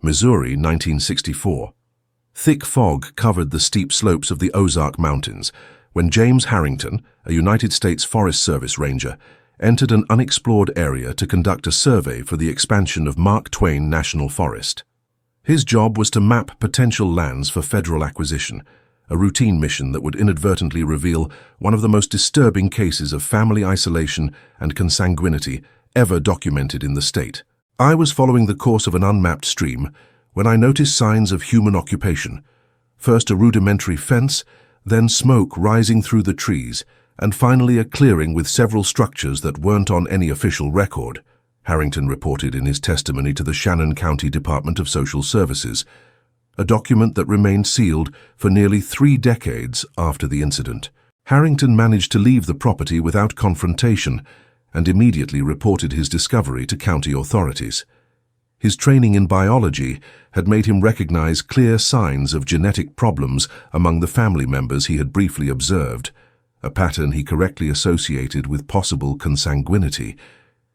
Missouri, 1964. Thick fog covered the steep slopes of the Ozark Mountains when James Harrington, a United States Forest Service ranger, entered an unexplored area to conduct a survey for the expansion of Mark Twain National Forest. His job was to map potential lands for federal acquisition, a routine mission that would inadvertently reveal one of the most disturbing cases of family isolation and consanguinity ever documented in the state. I was following the course of an unmapped stream when I noticed signs of human occupation. First a rudimentary fence, then smoke rising through the trees, and finally a clearing with several structures that weren't on any official record, Harrington reported in his testimony to the Shannon County Department of Social Services, a document that remained sealed for nearly 3 decades after the incident. Harrington managed to leave the property without confrontation and immediately reported his discovery to county authorities. His training in biology had made him recognize clear signs of genetic problems among the family members he had briefly observed, a pattern he correctly associated with possible consanguinity.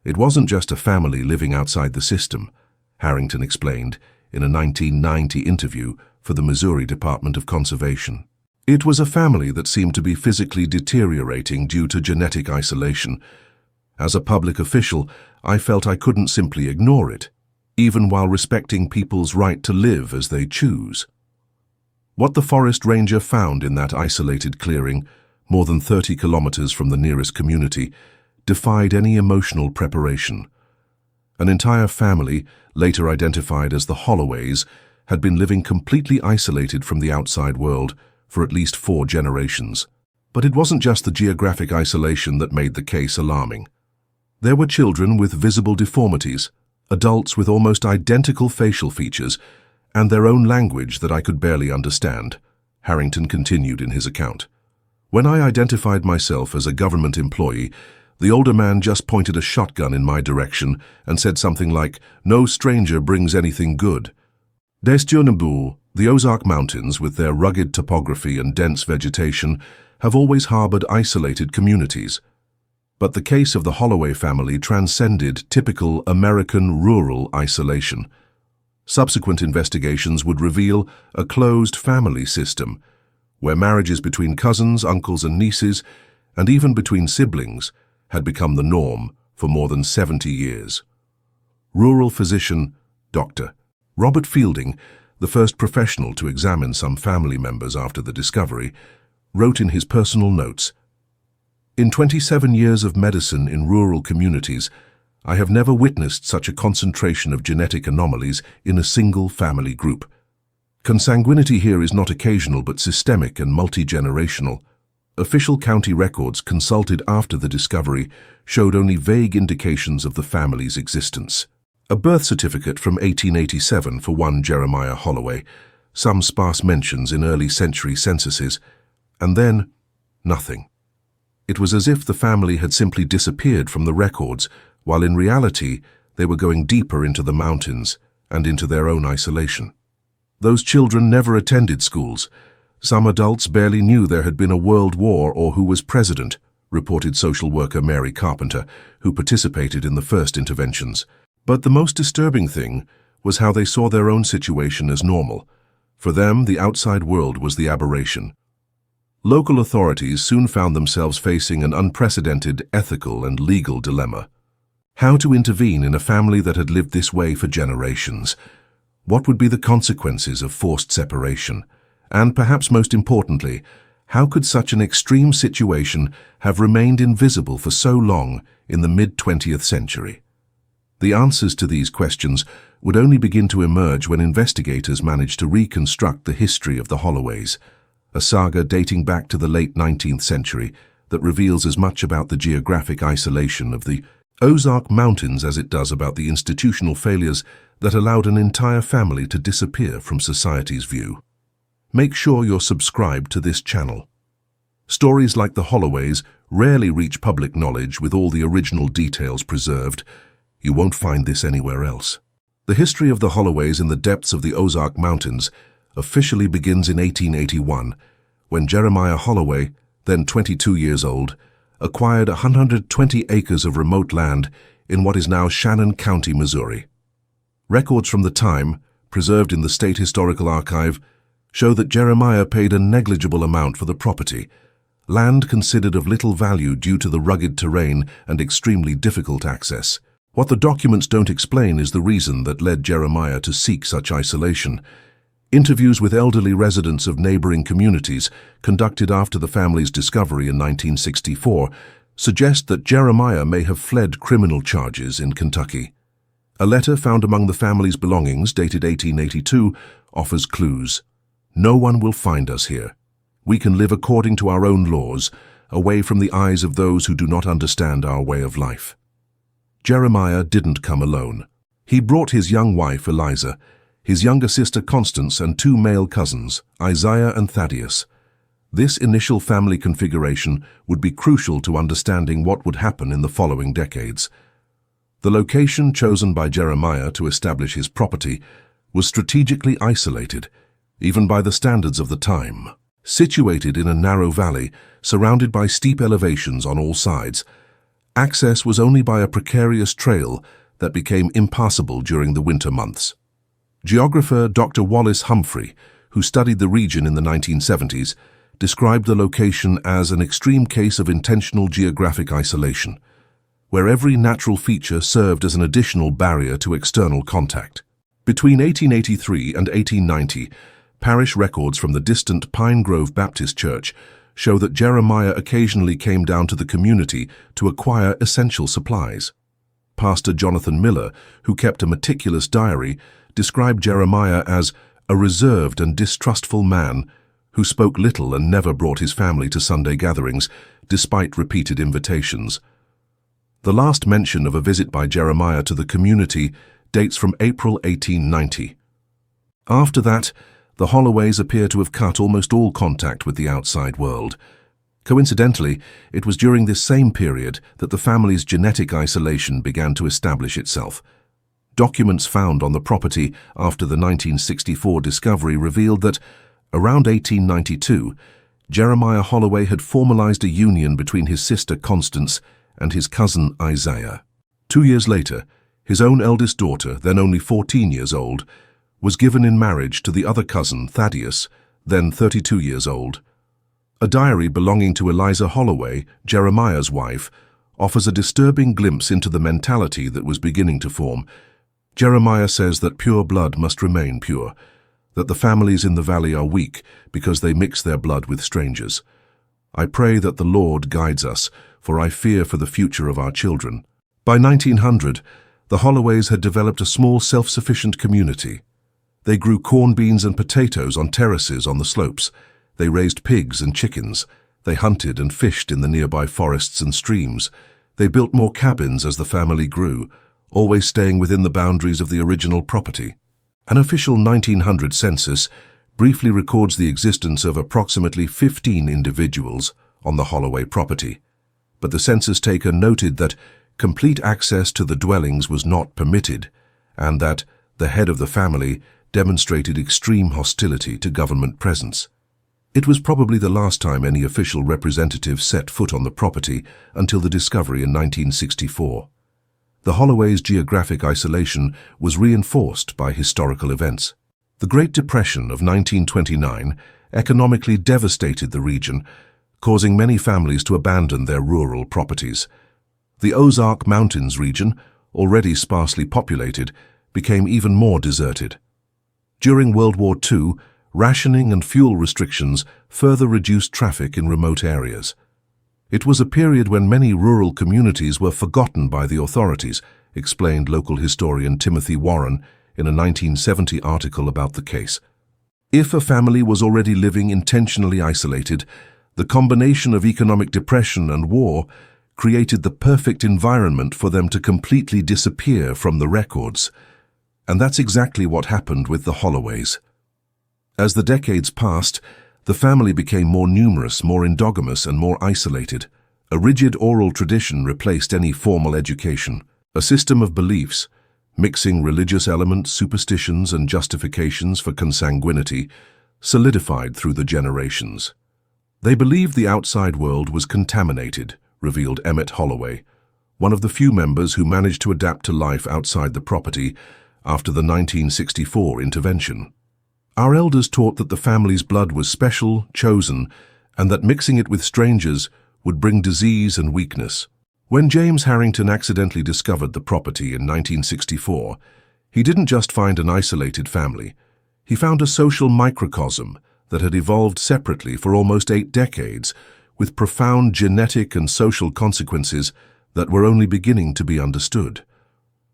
It wasn't just a family living outside the system, Harrington explained in a 1990 interview for the Missouri Department of Conservation. It was a family that seemed to be physically deteriorating due to genetic isolation. As a public official, I felt I couldn't simply ignore it, even while respecting people's right to live as they choose. What the forest ranger found in that isolated clearing, more than 30 kilometers from the nearest community, defied any emotional preparation. An entire family, later identified as the Holloways, had been living completely isolated from the outside world for at least 4 generations. But it wasn't just the geographic isolation that made the case alarming. There were children with visible deformities, adults with almost identical facial features, and their own language that I could barely understand, Harrington continued in his account. When I identified myself as a government employee, the older man just pointed a shotgun in my direction and said something like, "No stranger brings anything good." Distort, the Ozark Mountains, with their rugged topography and dense vegetation, have always harbored isolated communities. But the case of the Holloway family transcended typical American rural isolation. Subsequent investigations would reveal a closed family system, where marriages between cousins, uncles and nieces, and even between siblings, had become the norm for more than 70 years. Rural physician, Dr. Robert Fielding, the first professional to examine some family members after the discovery, wrote in his personal notes, "In 27 years of medicine in rural communities, I have never witnessed such a concentration of genetic anomalies in a single family group. Consanguinity here is not occasional but systemic and multi-generational. Official county records consulted after the discovery showed only vague indications of the family's existence. A birth certificate from 1887 for one Jeremiah Holloway, some sparse mentions in early century censuses, and then nothing. It was as if the family had simply disappeared from the records, while in reality they were going deeper into the mountains and into their own isolation. Those children never attended schools. Some adults barely knew there had been a world war or who was president, reported social worker Mary Carpenter, who participated in the first interventions. But the most disturbing thing was how they saw their own situation as normal. For them, the outside world was the aberration. Local authorities soon found themselves facing an unprecedented ethical and legal dilemma. How to intervene in a family that had lived this way for generations? What would be the consequences of forced separation? And perhaps most importantly, how could such an extreme situation have remained invisible for so long in the mid-20th century? The answers to these questions would only begin to emerge when investigators managed to reconstruct the history of the Holloways, a saga dating back to the late 19th century that reveals as much about the geographic isolation of the Ozark Mountains as it does about the institutional failures that allowed an entire family to disappear from society's view. Make sure you're subscribed to this channel. Stories like the Holloways rarely reach public knowledge with all the original details preserved. You won't find this anywhere else. The history of the Holloways in the depths of the Ozark Mountains officially begins in 1881, when Jeremiah Holloway, then 22 years old, acquired 120 acres of remote land in what is now Shannon County, Missouri. Records from the time, preserved in the State Historical Archive, show that Jeremiah paid a negligible amount for the property, land considered of little value due to the rugged terrain and extremely difficult access. What the documents don't explain is the reason that led Jeremiah to seek such isolation. Interviews with elderly residents of neighboring communities, conducted after the family's discovery in 1964, suggest that Jeremiah may have fled criminal charges in Kentucky. A letter found among the family's belongings, dated 1882, offers clues. No one will find us here. We can live according to our own laws, away from the eyes of those who do not understand our way of life. Jeremiah didn't come alone. He brought his young wife, Eliza, his younger sister, Constance, and two male cousins, Isaiah and Thaddeus. This initial family configuration would be crucial to understanding what would happen in the following decades. The location chosen by Jeremiah to establish his property was strategically isolated, even by the standards of the time. Situated in a narrow valley, surrounded by steep elevations on all sides, access was only by a precarious trail that became impassable during the winter months. Geographer Dr. Wallace Humphrey, who studied the region in the 1970s, described the location as an extreme case of intentional geographic isolation, where every natural feature served as an additional barrier to external contact. Between 1883 and 1890, parish records from the distant Pine Grove Baptist Church show that Jeremiah occasionally came down to the community to acquire essential supplies. Pastor Jonathan Miller, who kept a meticulous diary, described Jeremiah as a reserved and distrustful man who spoke little and never brought his family to Sunday gatherings, despite repeated invitations. The last mention of a visit by Jeremiah to the community dates from April 1890. After that, the Holloways appear to have cut almost all contact with the outside world. Coincidentally, it was during this same period that the family's genetic isolation began to establish itself. Documents found on the property after the 1964 discovery revealed that, around 1892, Jeremiah Holloway had formalized a union between his sister Constance and his cousin Isaiah. 2 years later, his own eldest daughter, then only 14 years old, was given in marriage to the other cousin, Thaddeus, then 32 years old. A diary belonging to Eliza Holloway, Jeremiah's wife, offers a disturbing glimpse into the mentality that was beginning to form. Jeremiah says that pure blood must remain pure, that the families in the valley are weak because they mix their blood with strangers. I pray that the Lord guides us, for I fear for the future of our children. By 1900, the Holloways had developed a small self-sufficient community. They grew corn beans and potatoes on terraces on the slopes. They raised pigs and chickens. They hunted and fished in the nearby forests and streams. They built more cabins as the family grew, always staying within the boundaries of the original property. An official 1900 census briefly records the existence of approximately 15 individuals on the Holloway property, but the census taker noted that complete access to the dwellings was not permitted, and that the head of the family demonstrated extreme hostility to government presence. It was probably the last time any official representative set foot on the property until the discovery in 1964. The Holloways' geographic isolation was reinforced by historical events. The Great Depression of 1929 economically devastated the region, causing many families to abandon their rural properties. The Ozark Mountains region, already sparsely populated, became even more deserted. During World War II, rationing and fuel restrictions further reduced traffic in remote areas. It was a period when many rural communities were forgotten by the authorities, explained local historian Timothy Warren in a 1970 article about the case. If a family was already living intentionally isolated, the combination of economic depression and war created the perfect environment for them to completely disappear from the records. And that's exactly what happened with the Holloways. As the decades passed, the family became more numerous, more endogamous, and more isolated. A rigid oral tradition replaced any formal education. A system of beliefs, mixing religious elements, superstitions, and justifications for consanguinity, solidified through the generations. They believed the outside world was contaminated, revealed Emmett Holloway, one of the few members who managed to adapt to life outside the property after the 1964 intervention. Our elders taught that the family's blood was special, chosen, and that mixing it with strangers would bring disease and weakness. When James Harrington accidentally discovered the property in 1964, he didn't just find an isolated family. He found a social microcosm that had evolved separately for almost 8 decades, with profound genetic and social consequences that were only beginning to be understood.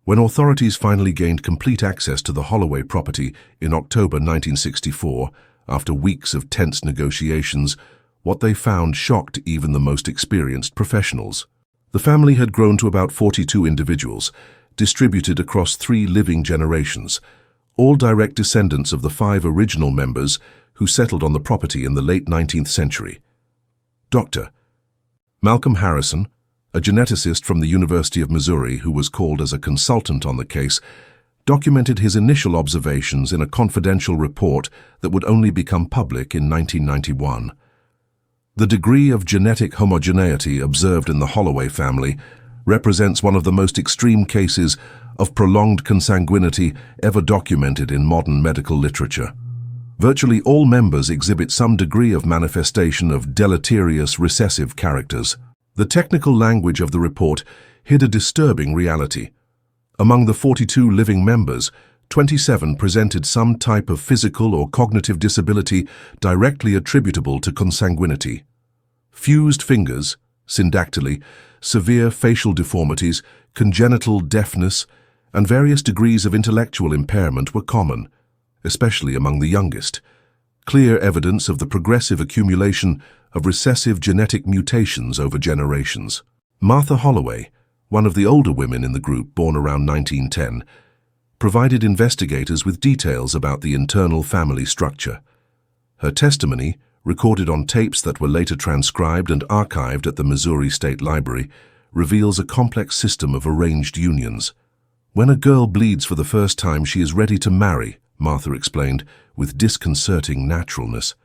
When authorities finally gained complete access to the Holloway property in October 1964, after weeks of tense negotiations, what they found shocked even the most experienced professionals. The family had grown to about 42 individuals, distributed across 3 living generations, all direct descendants of the 5 original members who settled on the property in the late 19th century. Dr. Malcolm Harrison, a geneticist from the University of Missouri who was called as a consultant on the case, documented his initial observations in a confidential report that would only become public in 1991. The degree of genetic homogeneity observed in the Holloway family represents one of the most extreme cases of prolonged consanguinity ever documented in modern medical literature. Virtually all members exhibit some degree of manifestation of deleterious recessive characters. The technical language of the report hid a disturbing reality. Among the 42 living members, 27 presented some type of physical or cognitive disability directly attributable to consanguinity. Fused fingers, syndactyly, severe facial deformities, congenital deafness, and various degrees of intellectual impairment were common, especially among the youngest. Clear evidence of the progressive accumulation of recessive genetic mutations over generations. Martha Holloway, one of the older women in the group born around 1910, provided investigators with details about the internal family structure. Her testimony, recorded on tapes that were later transcribed and archived at the Missouri State Library, reveals a complex system of arranged unions. When a girl bleeds for the first time, she is ready to marry, Martha explained, with disconcerting naturalness.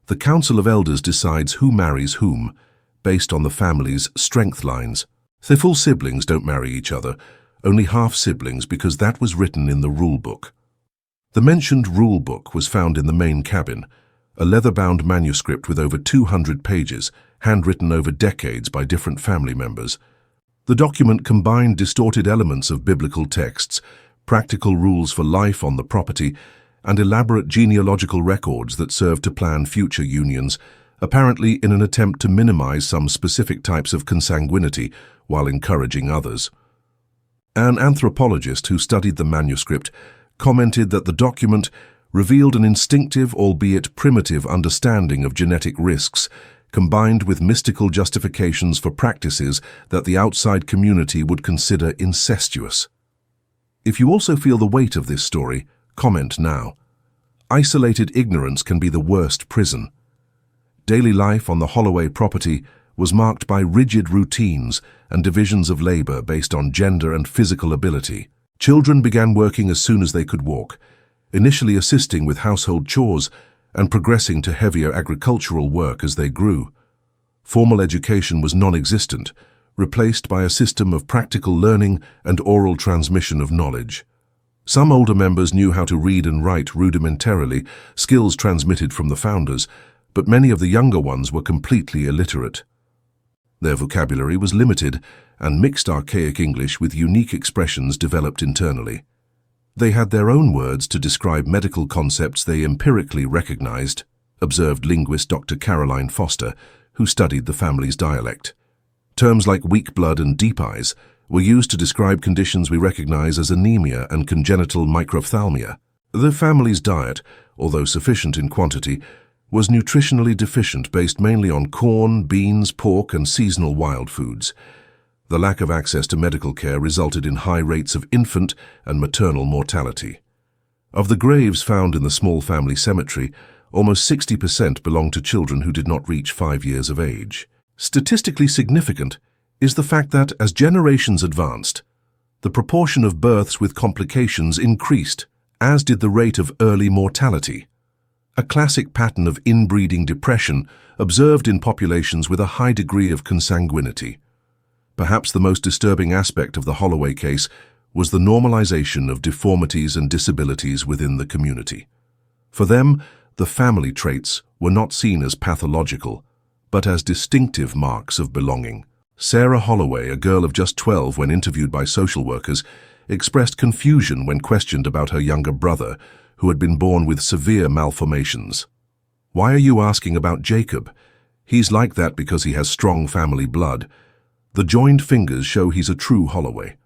The Council of Elders decides who marries whom, based on the family's strength lines. So full siblings don't marry each other, only half-siblings, because that was written in the rule book. The mentioned rule book was found in the main cabin, a leather-bound manuscript with over 200 pages, handwritten over decades by different family members. The document combined distorted elements of biblical texts, practical rules for life on the property, and elaborate genealogical records that served to plan future unions, apparently in an attempt to minimize some specific types of consanguinity while encouraging others. An anthropologist who studied the manuscript commented that the document revealed an instinctive, albeit primitive, understanding of genetic risks, combined with mystical justifications for practices that the outside community would consider incestuous. If you also feel the weight of this story, comment now. Isolated ignorance can be the worst prison. Daily life on the Holloway property was marked by rigid routines and divisions of labor based on gender and physical ability. Children began working as soon as they could walk, initially assisting with household chores and progressing to heavier agricultural work as they grew. Formal education was non-existent, replaced by a system of practical learning and oral transmission of knowledge. Some older members knew how to read and write rudimentarily, skills transmitted from the founders, but many of the younger ones were completely illiterate. Their vocabulary was limited and mixed archaic English with unique expressions developed internally. They had their own words to describe medical concepts they empirically recognized, observed linguist Dr. Caroline Foster, who studied the family's dialect. Terms like weak blood and deep eyes were used to describe conditions we recognize as anemia and congenital microphthalmia. The family's diet, although sufficient in quantity, was nutritionally deficient based mainly on corn, beans, pork, and seasonal wild foods. The lack of access to medical care resulted in high rates of infant and maternal mortality. Of the graves found in the small family cemetery, almost 60% belonged to children who did not reach 5 years of age. Statistically significant is the fact that, as generations advanced, the proportion of births with complications increased, as did the rate of early mortality. A classic pattern of inbreeding depression observed in populations with a high degree of consanguinity. Perhaps the most disturbing aspect of the Holloway case was the normalization of deformities and disabilities within the community. For them, the family traits were not seen as pathological, but as distinctive marks of belonging. Sarah Holloway, a girl of just 12 when interviewed by social workers, expressed confusion when questioned about her younger brother, who had been born with severe malformations. "Why are you asking about Jacob? He's like that because he has strong family blood." The joined fingers show he's a true Holloway.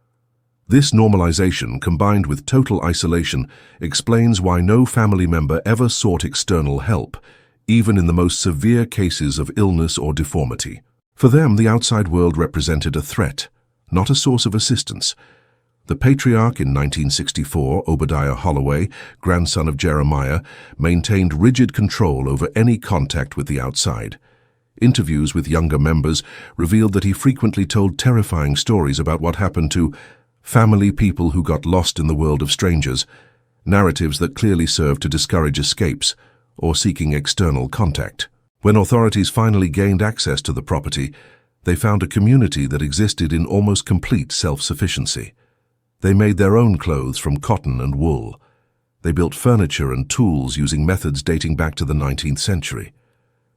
This normalization, combined with total isolation, explains why no family member ever sought external help, even in the most severe cases of illness or deformity. For them, the outside world represented a threat, not a source of assistance. The patriarch in 1964, Obadiah Holloway, grandson of Jeremiah, maintained rigid control over any contact with the outside. Interviews with younger members revealed that he frequently told terrifying stories about what happened to family people who got lost in the world of strangers, narratives that clearly served to discourage escapes or seeking external contact. When authorities finally gained access to the property, they found a community that existed in almost complete self-sufficiency. They made their own clothes from cotton and wool. They built furniture and tools using methods dating back to the 19th century.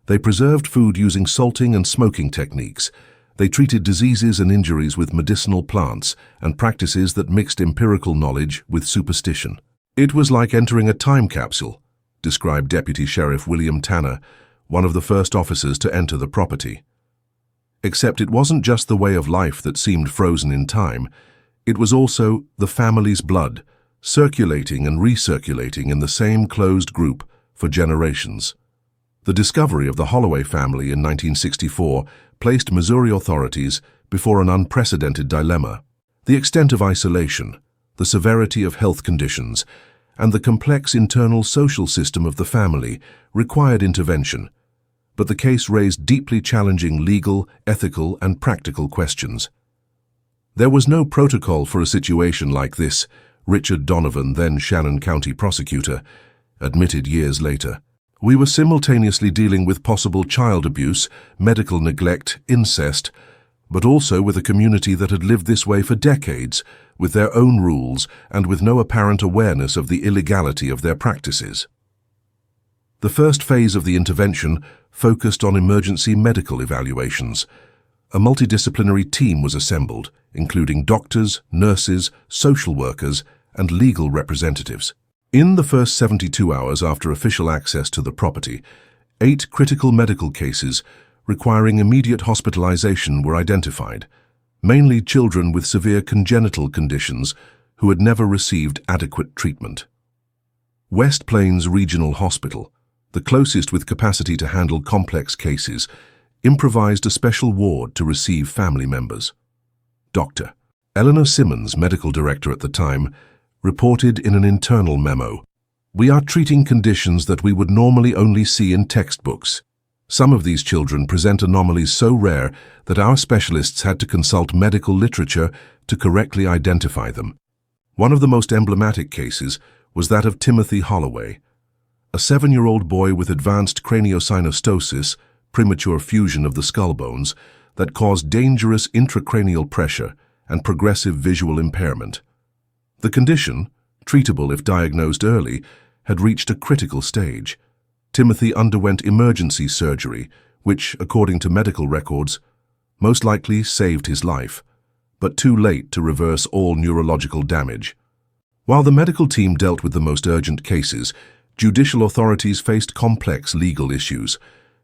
They preserved food using salting and smoking techniques. They treated diseases and injuries with medicinal plants and practices that mixed empirical knowledge with superstition. "It was like entering a time capsule," described Deputy Sheriff William Tanner, one of the first officers to enter the property. Except it wasn't just the way of life that seemed frozen in time. It was also the family's blood, circulating and recirculating in the same closed group for generations. The discovery of the Holloway family in 1964 placed Missouri authorities before an unprecedented dilemma. The extent of isolation, the severity of health conditions, and the complex internal social system of the family required intervention, but the case raised deeply challenging legal, ethical, and practical questions. There was no protocol for a situation like this, Richard Donovan, then Shannon County prosecutor, admitted years later. "We were simultaneously dealing with possible child abuse, medical neglect, incest, but also with a community that had lived this way for decades, with their own rules and with no apparent awareness of the illegality of their practices." The first phase of the intervention focused on emergency medical evaluations. A multidisciplinary team was assembled, including doctors, nurses, social workers, and legal representatives. In the first 72 hours after official access to the property, 8 critical medical cases requiring immediate hospitalization were identified, mainly children with severe congenital conditions who had never received adequate treatment. West Plains Regional Hospital, the closest with capacity to handle complex cases, improvised a special ward to receive family members. Dr. Eleanor Simmons, medical director at the time, reported in an internal memo, "We are treating conditions that we would normally only see in textbooks. Some of these children present anomalies so rare that our specialists had to consult medical literature to correctly identify them." One of the most emblematic cases was that of Timothy Holloway, a 7-year-old boy with advanced craniosynostosis, premature fusion of the skull bones, that caused dangerous intracranial pressure and progressive visual impairment. The condition, treatable if diagnosed early, had reached a critical stage. Timothy underwent emergency surgery, which, according to medical records, most likely saved his life, but too late to reverse all neurological damage. While the medical team dealt with the most urgent cases, judicial authorities faced complex legal issues.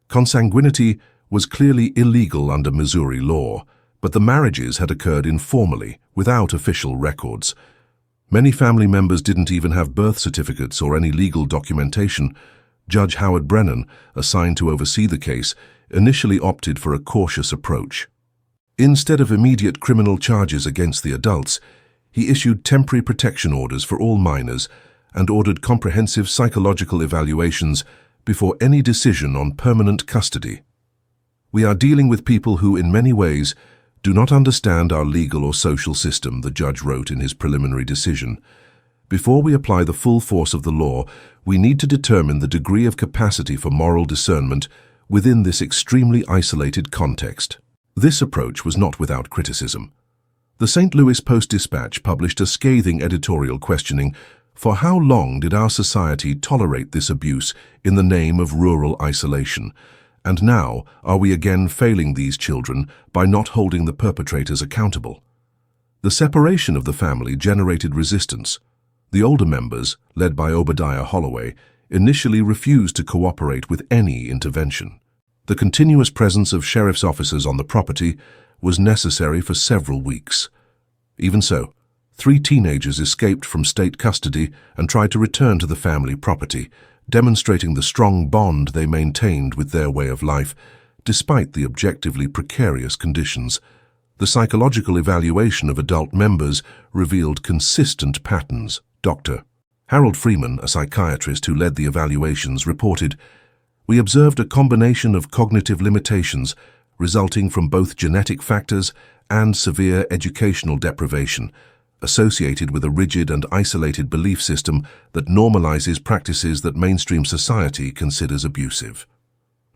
Consanguinity was clearly illegal under Missouri law, but the marriages had occurred informally, without official records. Many family members didn't even have birth certificates or any legal documentation. Judge Howard Brennan, assigned to oversee the case, initially opted for a cautious approach. Instead of immediate criminal charges against the adults, he issued temporary protection orders for all minors and ordered comprehensive psychological evaluations before any decision on permanent custody. "We are dealing with people who, in many ways, do not understand our legal or social system," the judge wrote in his preliminary decision. "Before we apply the full force of the law, we need to determine the degree of capacity for moral discernment within this extremely isolated context." This approach was not without criticism. The St. Louis Post-Dispatch published a scathing editorial questioning, "For how long did our society tolerate this abuse in the name of rural isolation? And now are we again failing these children by not holding the perpetrators accountable?" The separation of the family generated resistance. The older members, led by Obadiah Holloway, initially refused to cooperate with any intervention. The continuous presence of sheriff's officers on the property was necessary for several weeks. Even so, 3 teenagers escaped from state custody and tried to return to the family property, demonstrating the strong bond they maintained with their way of life, despite the objectively precarious conditions. The psychological evaluation of adult members revealed consistent patterns. Dr. Harold Freeman, a psychiatrist who led the evaluations, reported, "We observed a combination of cognitive limitations resulting from both genetic factors and severe educational deprivation, associated with a rigid and isolated belief system that normalizes practices that mainstream society considers abusive."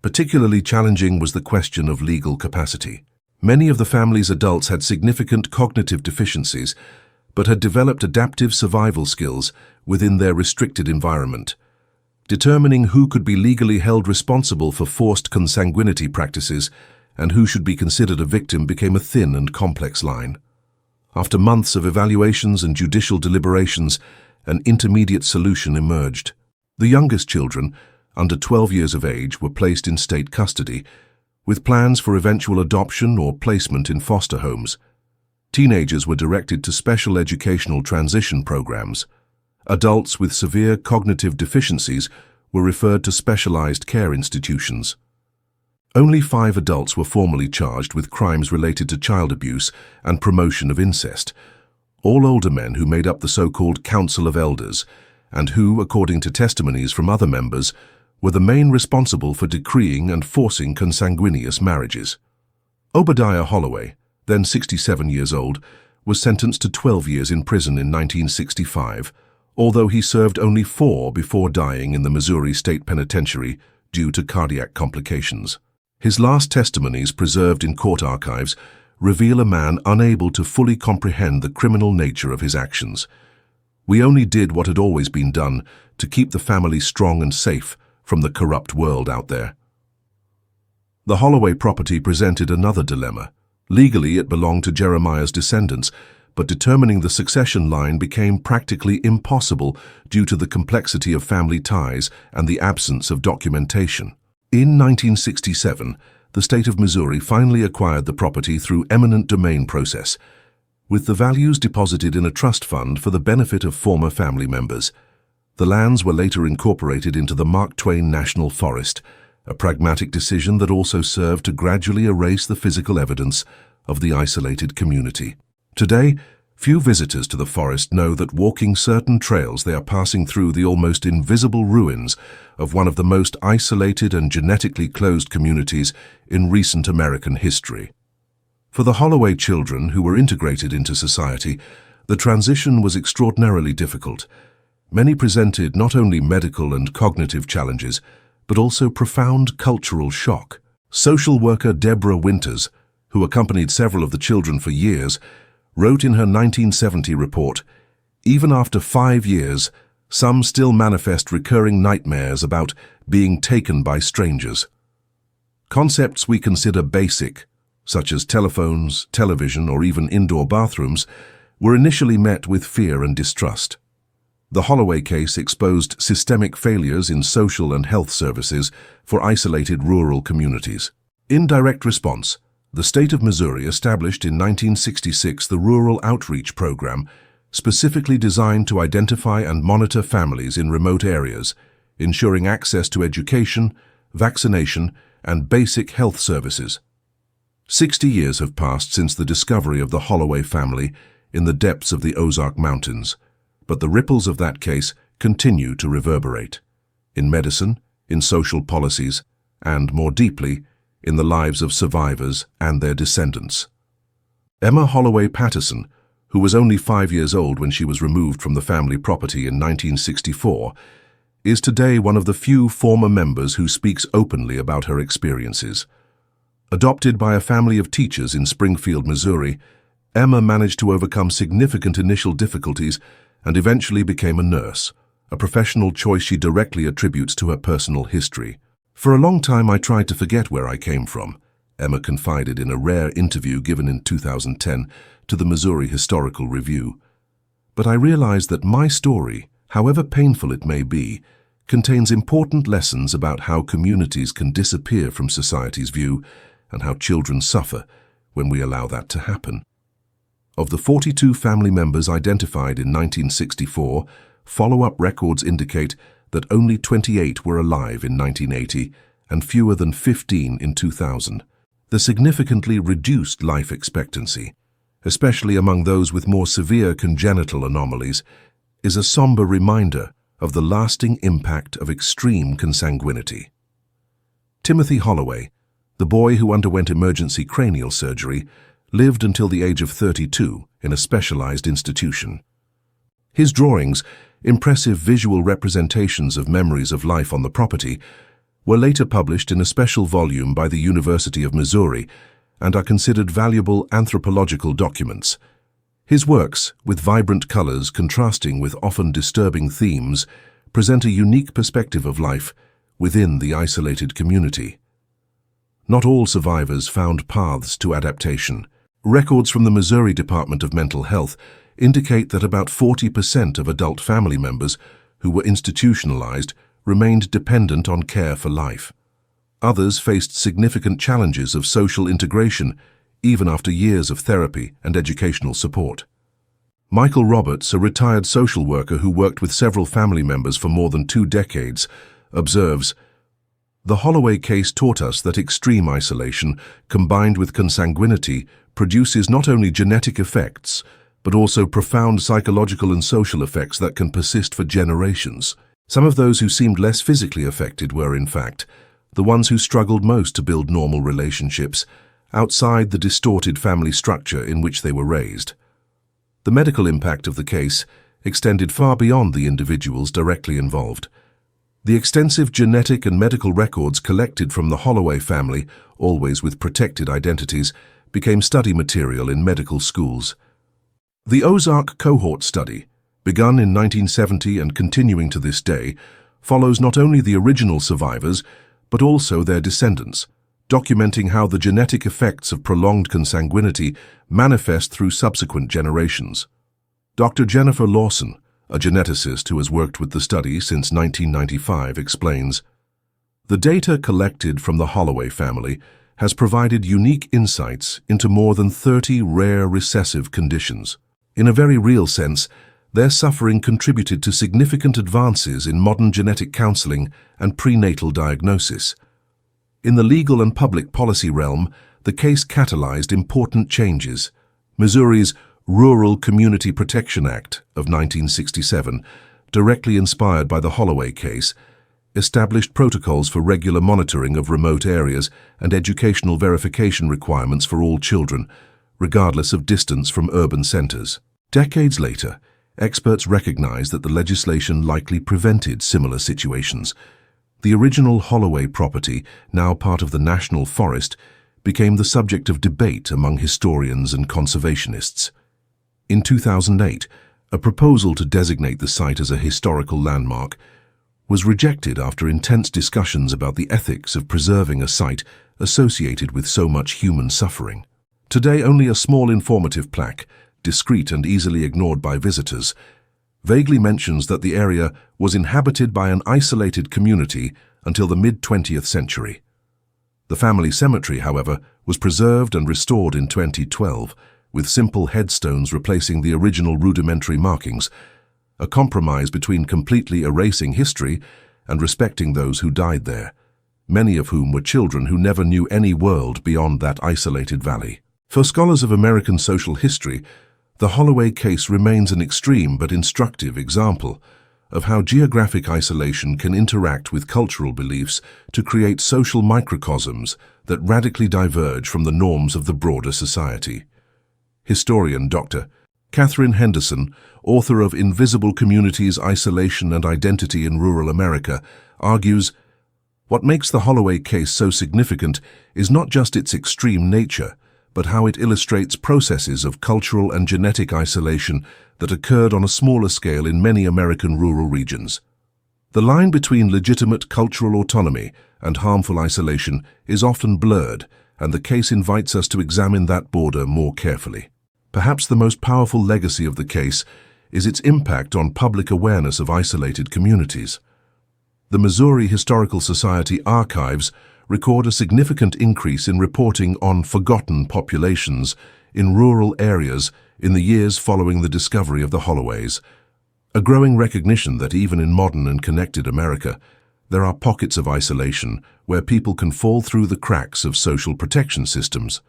Particularly challenging was the question of legal capacity. Many of the family's adults had significant cognitive deficiencies, but had developed adaptive survival skills within their restricted environment. Determining who could be legally held responsible for forced consanguinity practices and who should be considered a victim became a thin and complex line. After months of evaluations and judicial deliberations, an intermediate solution emerged. The youngest children, under 12 years of age, were placed in state custody, with plans for eventual adoption or placement in foster homes. Teenagers were directed to special educational transition programs. Adults with severe cognitive deficiencies were referred to specialized care institutions. Only 5 adults were formally charged with crimes related to child abuse and promotion of incest, all older men who made up the so-called Council of Elders, and who, according to testimonies from other members, were the main responsible for decreeing and forcing consanguineous marriages. Obadiah Holloway, then 67 years old, was sentenced to 12 years in prison in 1965, although he served only 4 before dying in the Missouri State Penitentiary due to cardiac complications. His last testimonies, preserved in court archives, reveal a man unable to fully comprehend the criminal nature of his actions. "We only did what had always been done to keep the family strong and safe from the corrupt world out there." The Holloway property presented another dilemma. Legally, it belonged to Jeremiah's descendants, but determining the succession line became practically impossible due to the complexity of family ties and the absence of documentation. In 1967, the state of Missouri finally acquired the property through eminent domain process, with the values deposited in a trust fund for the benefit of former family members. The lands were later incorporated into the Mark Twain National Forest, a pragmatic decision that also served to gradually erase the physical evidence of the isolated community. Today, few visitors to the forest know that walking certain trails they are passing through the almost invisible ruins of one of the most isolated and genetically closed communities in recent American history. For the Holloway children, who were integrated into society, the transition was extraordinarily difficult. Many presented not only medical and cognitive challenges, but also profound cultural shock. Social worker Deborah Winters, who accompanied several of the children for years, wrote in her 1970 report, "Even after 5 years, some still manifest recurring nightmares about being taken by strangers. Concepts we consider basic, such as telephones, television, or even indoor bathrooms, were initially met with fear and distrust." The Holloway case exposed systemic failures in social and health services for isolated rural communities. In direct response, the state of Missouri established in 1966 the Rural Outreach Program, specifically designed to identify and monitor families in remote areas, ensuring access to education, vaccination, and basic health services. 60 years have passed since the discovery of the Holloway family in the depths of the Ozark Mountains, but the ripples of that case continue to reverberate in medicine, in social policies, and, more deeply, in the lives of survivors and their descendants. Emma Holloway Patterson, who was only 5 years old when she was removed from the family property in 1964, is today one of the few former members who speaks openly about her experiences. Adopted by a family of teachers in Springfield, Missouri, Emma managed to overcome significant initial difficulties and eventually became a nurse, a professional choice she directly attributes to her personal history. "For a long time I tried to forget where I came from," Emma confided in a rare interview given in 2010 to the Missouri Historical Review. "But I realized that my story, however painful it may be, contains important lessons about how communities can disappear from society's view and how children suffer when we allow that to happen." Of the 42 family members identified in 1964, follow-up records indicate that only 28 were alive in 1980 and fewer than 15 in 2000. The significantly reduced life expectancy, especially among those with more severe congenital anomalies, is a somber reminder of the lasting impact of extreme consanguinity. Timothy Holloway, the boy who underwent emergency cranial surgery, lived until the age of 32 in a specialized institution. His drawings, impressive visual representations of memories of life on the property, were later published in a special volume by the University of Missouri and are considered valuable anthropological documents. His works, with vibrant colors contrasting with often disturbing themes, present a unique perspective of life within the isolated community. Not all survivors found paths to adaptation. Records from the Missouri Department of Mental Health indicate that about 40% of adult family members who were institutionalized remained dependent on care for life. Others faced significant challenges of social integration even after years of therapy and educational support. Michael Roberts, a retired social worker who worked with several family members for more than 2 decades, observes, "The Holloway case taught us that extreme isolation, combined with consanguinity, produces not only genetic effects, but also profound psychological and social effects that can persist for generations." Some of those who seemed less physically affected were, in fact, the ones who struggled most to build normal relationships outside the distorted family structure in which they were raised. The medical impact of the case extended far beyond the individuals directly involved. The extensive genetic and medical records collected from the Holloway family, always with protected identities, became study material in medical schools. The Ozark cohort study, begun in 1970 and continuing to this day, follows not only the original survivors, but also their descendants, documenting how the genetic effects of prolonged consanguinity manifest through subsequent generations. Dr. Jennifer Lawson, a geneticist who has worked with the study since 1995, explains, "The data collected from the Holloway family has provided unique insights into more than 30 rare recessive conditions. In a very real sense, their suffering contributed to significant advances in modern genetic counseling and prenatal diagnosis. In the legal and public policy realm, the case catalyzed important changes. Missouri's Rural Community Protection Act of 1967, directly inspired by the Holloway case, established protocols for regular monitoring of remote areas and educational verification requirements for all children, regardless of distance from urban centers. Decades later, experts recognize that the legislation likely prevented similar situations. The original Holloway property, now part of the National Forest, became the subject of debate among historians and conservationists. In 2008, a proposal to designate the site as a historical landmark was rejected after intense discussions about the ethics of preserving a site associated with so much human suffering. Today, only a small informative plaque, discreet and easily ignored by visitors, vaguely mentions that the area was inhabited by an isolated community until the mid-20th century. The family cemetery, however, was preserved and restored in 2012, with simple headstones replacing the original rudimentary markings, a compromise between completely erasing history and respecting those who died there, many of whom were children who never knew any world beyond that isolated valley. For scholars of American social history, the Holloway case remains an extreme but instructive example of how geographic isolation can interact with cultural beliefs to create social microcosms that radically diverge from the norms of the broader society. Historian Dr. Catherine Henderson, author of Invisible Communities, Isolation and Identity in Rural America, argues, "What makes the Holloway case so significant is not just its extreme nature, but how it illustrates processes of cultural and genetic isolation that occurred on a smaller scale in many American rural regions. The line between legitimate cultural autonomy and harmful isolation is often blurred, and the case invites us to examine that border more carefully. Perhaps the most powerful legacy of the case is its impact on public awareness of isolated communities. The Missouri Historical Society archives record a significant increase in reporting on forgotten populations in rural areas in the years following the discovery of the Holloways, a growing recognition that even in modern and connected America, there are pockets of isolation where people can fall through the cracks of social protection systems.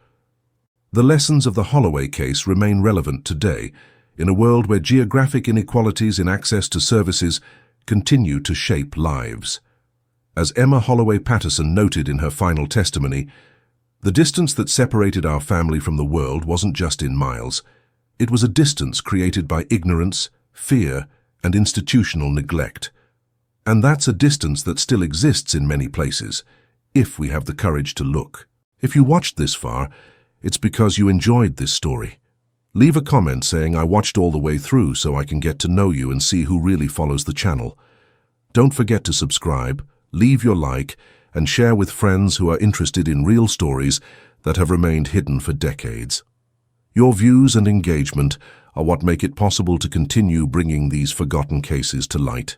The lessons of the Holloway case remain relevant today in a world where geographic inequalities in access to services continue to shape lives. As Emma Holloway Patterson noted in her final testimony, the distance that separated our family from the world wasn't just in miles. It was a distance created by ignorance, fear, and institutional neglect. And that's a distance that still exists in many places, if we have the courage to look. If you watched this far, it's because you enjoyed this story. Leave a comment saying I watched all the way through so I can get to know you and see who really follows the channel. Don't forget to subscribe, leave your like, and share with friends who are interested in real stories that have remained hidden for decades. Your views and engagement are what make it possible to continue bringing these forgotten cases to light.